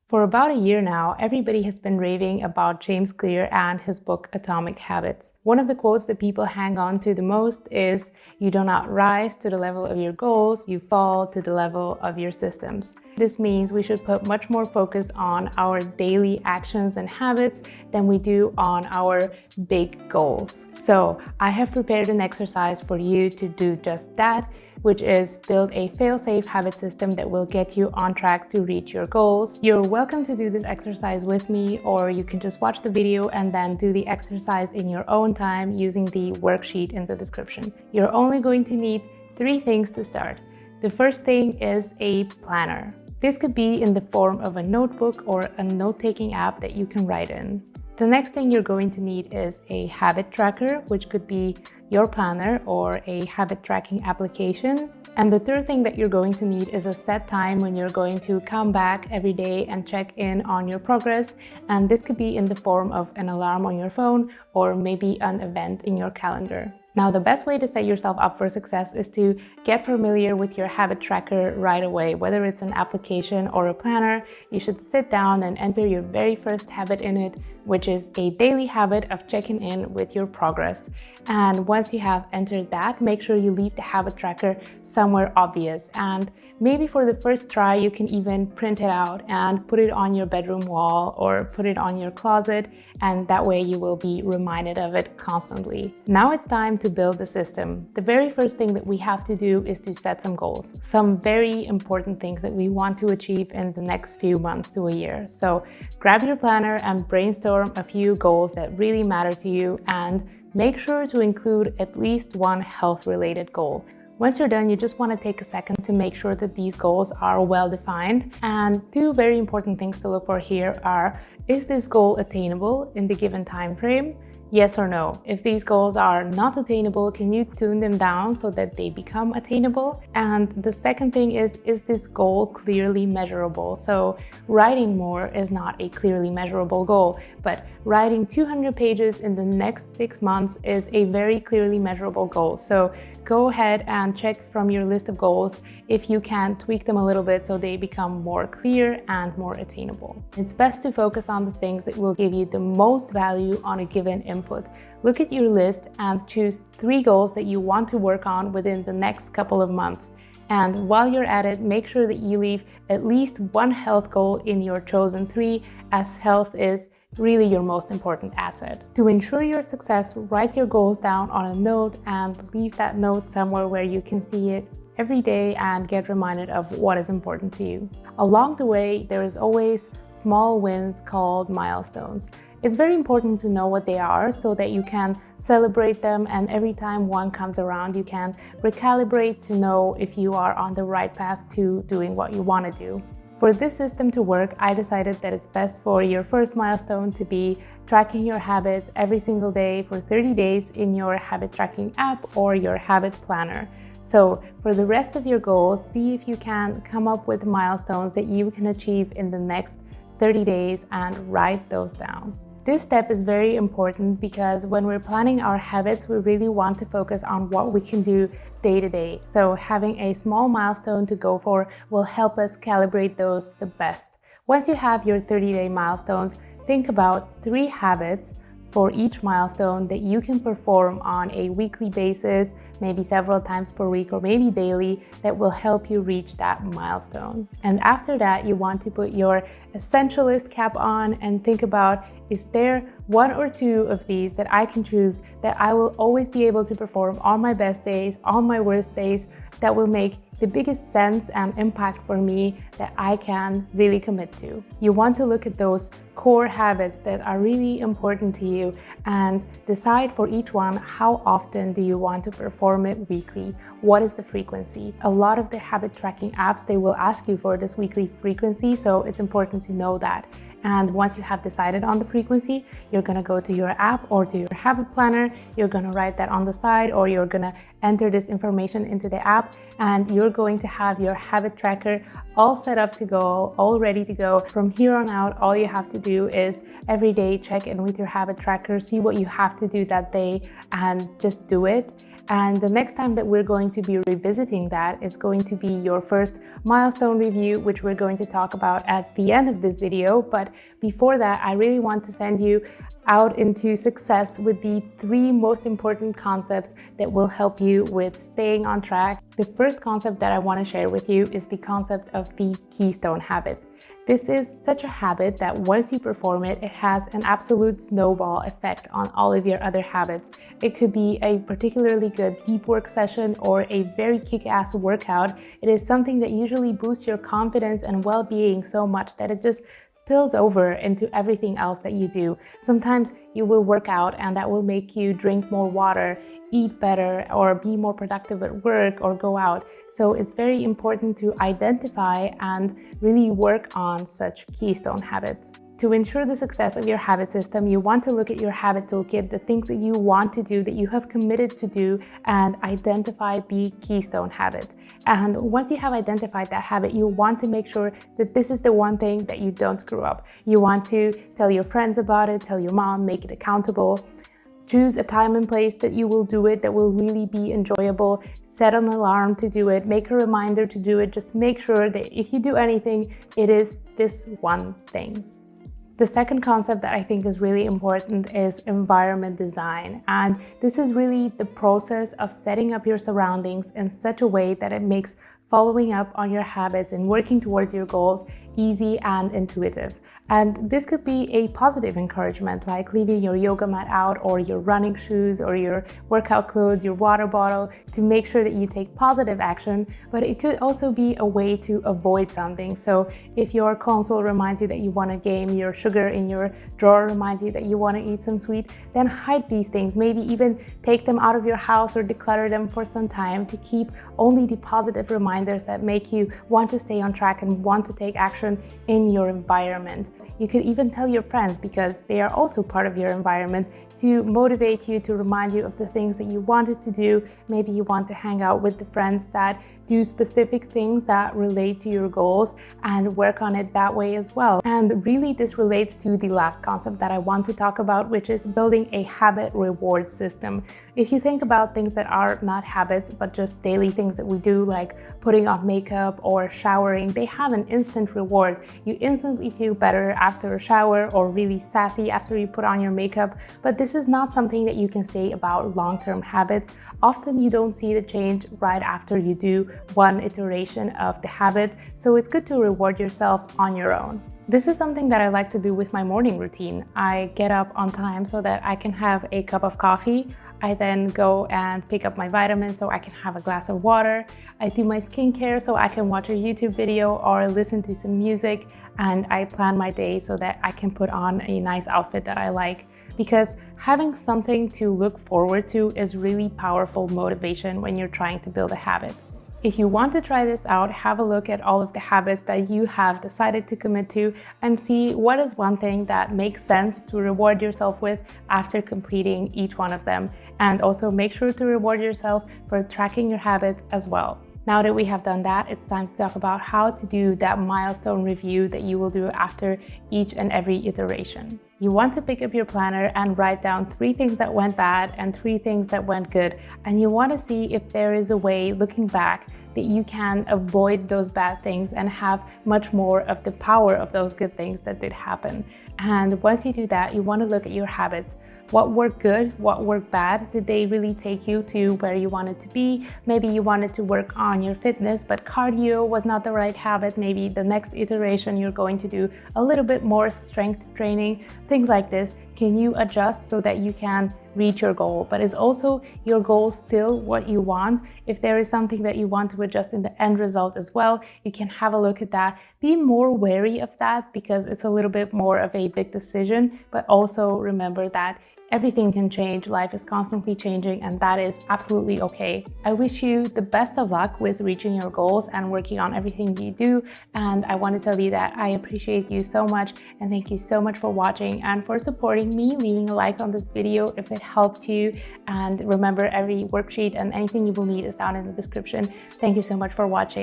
For about a year now, everybody has been raving about James Clear and his book Atomic Habits. One of the quotes that people hang on to the most is, "You do not rise to the level of your goals, you fall to the level of your systems." This means we should put much more focus on our daily actions and habits than we do on our big goals. So I have prepared an exercise for you to do just that, which is build a fail-safe habit system that will get you on track to reach your goals. You're welcome to do this exercise with me, or you can just watch the video and then do the exercise in your own time using the worksheet in the description. You're only going to need 3 things to start. The first thing is a planner. This could be in the form of a notebook or a note-taking app that you can write in. The next thing you're going to need is a habit tracker, which could be your planner or a habit tracking application. And the third thing that you're going to need is a set time when you're going to come back every day and check in on your progress. And this could be in the form of an alarm on your phone or maybe an event in your calendar. Now, the best way to set yourself up for success is to get familiar with your habit tracker right away. Whether it's an application or a planner, you should sit down and enter your very first habit in it, which is a daily habit of checking in with your progress. And once you have entered that, make sure you leave the habit tracker somewhere obvious. And maybe for the first try, you can even print it out and put it on your bedroom wall or put it on your closet. And that way you will be reminded of it constantly. Now it's time to build the system. The very first thing that we have to do is to set some goals, some very important things that we want to achieve in the next few months to a year. So grab your planner and brainstorm a few goals that really matter to you, and make sure to include at least one health-related goal. Once you're done, you just want to take a second to make sure that these goals are well defined. And 2 very important things to look for here are, is this goal attainable in the given time frame? Yes or no. If these goals are not attainable, can you tune them down so that they become attainable? And the second thing is this goal clearly measurable? So writing more is not a clearly measurable goal, but writing 200 pages in the next 6 months is a very clearly measurable goal. So go ahead and check from your list of goals if you can tweak them a little bit so they become more clear and more attainable. It's best to focus on the things that will give you the most value on a given input. Look at your list and choose 3 goals that you want to work on within the next couple of months. And while you're at it, make sure that you leave at least 1 health goal in your chosen 3, as health is really your most important asset. To ensure your success, write your goals down on a note and leave that note somewhere where you can see it every day and get reminded of what is important to you. Along the way, there is always small wins called milestones. It's very important to know what they are so that you can celebrate them, and every time one comes around, you can recalibrate to know if you are on the right path to doing what you want to do. For this system to work, I decided that it's best for your first milestone to be tracking your habits every single day for 30 days in your habit tracking app or your habit planner. So for the rest of your goals, see if you can come up with milestones that you can achieve in the next 30 days and write those down. This step is very important because when we're planning our habits, we really want to focus on what we can do day to day. So having a small milestone to go for will help us calibrate those the best. Once you have your 30-day milestones, think about 3 habits for each milestone that you can perform on a weekly basis, maybe several times per week or maybe daily, that will help you reach that milestone. And after that, you want to put your essentialist cap on and think about, is there 1 or 2 of these that I can choose that I will always be able to perform on my best days, on my worst days, that will make the biggest sense and impact for me that I can really commit to. You want to look at those core habits that are really important to you and decide for each one, how often do you want to perform it weekly? What is the frequency? A lot of the habit tracking apps, they will ask you for this weekly frequency, so it's important to know that. And once you have decided on the frequency, you're gonna go to your app or to your habit planner, you're gonna write that on the side, or you're gonna enter this information into the app, and you're going to have your habit tracker all set up to go, all ready to go. From here on out, all you have to do is every day check in with your habit tracker, see what you have to do that day, and just do it. And the next time that we're going to be revisiting that is going to be your first milestone review, which we're going to talk about at the end of this video. But before that, I really want to send you out into success with the 3 most important concepts that will help you with staying on track. The first concept that I want to share with you is the concept of the keystone habit. This is such a habit that once you perform it, it has an absolute snowball effect on all of your other habits. It could be a particularly good deep work session or a very kick-ass workout. It is something that usually boosts your confidence and well-being so much that it just spills over into everything else that you do. Sometimes you will work out and that will make you drink more water, eat better, or be more productive at work or go out. So it's very important to identify and really work on such keystone habits. To ensure the success of your habit system, you want to look at your habit toolkit, the things that you want to do, that you have committed to do, and identify the keystone habit. And once you have identified that habit, you want to make sure that this is the one thing that you don't screw up. You want to tell your friends about it, tell your mom, make it accountable. Choose a time and place that you will do it that will really be enjoyable. Set an alarm to do it, make a reminder to do it. Just make sure that if you do anything, it is this one thing. The second concept that I think is really important is environment design. And this is really the process of setting up your surroundings in such a way that it makes following up on your habits and working towards your goals easy and intuitive. And this could be a positive encouragement, like leaving your yoga mat out or your running shoes or your workout clothes, your water bottle, to make sure that you take positive action. But it could also be a way to avoid something. So if your console reminds you that you want to game, your sugar in your drawer reminds you that you want to eat some sweet, then hide these things. Maybe even take them out of your house or declutter them for some time to keep only the positive reminders that make you want to stay on track and want to take action in your environment. You could even tell your friends, because they are also part of your environment, to motivate you, to remind you of the things that you wanted to do. Maybe you want to hang out with the friends that do specific things that relate to your goals and work on it that way as well. And really this relates to the last concept that I want to talk about, which is building a habit reward system. If you think about things that are not habits, but just daily things that we do, like putting on makeup or showering, they have an instant reward. You instantly feel better after a shower or really sassy after you put on your makeup. But this is not something that you can say about long-term habits. Often you don't see the change right after you do one iteration of the habit, so it's good to reward yourself on your own. This is something that I like to do with my morning routine. I get up on time so that I can have a cup of coffee. I then go and pick up my vitamins so I can have a glass of water. I do my skincare so I can watch a YouTube video or listen to some music, and I plan my day so that I can put on a nice outfit that I like. Because having something to look forward to is really powerful motivation when you're trying to build a habit. If you want to try this out, have a look at all of the habits that you have decided to commit to and see what is one thing that makes sense to reward yourself with after completing each one of them. And also make sure to reward yourself for tracking your habits as well. Now that we have done that, it's time to talk about how to do that milestone review that you will do after each and every iteration. You want to pick up your planner and write down 3 things that went bad and 3 things that went good. And you want to see if there is a way, looking back, that you can avoid those bad things and have much more of the power of those good things that did happen. And once you do that, you want to look at your habits. What worked good? What worked bad? Did they really take you to where you wanted to be? Maybe you wanted to work on your fitness, but cardio was not the right habit. Maybe the next iteration you're going to do a little bit more strength training, things like this. Can you adjust so that you can reach your goal? But is also your goal still what you want? If there is something that you want to adjust in the end result as well, you can have a look at that. Be more wary of that because it's a little bit more of a big decision, but also remember that everything can change, life is constantly changing, and that is absolutely okay. I wish you the best of luck with reaching your goals and working on everything you do. And I want to tell you that I appreciate you so much, and thank you so much for watching and for supporting me, leaving a like on this video if it helped you. And remember, every worksheet and anything you will need is down in the description. Thank you so much for watching.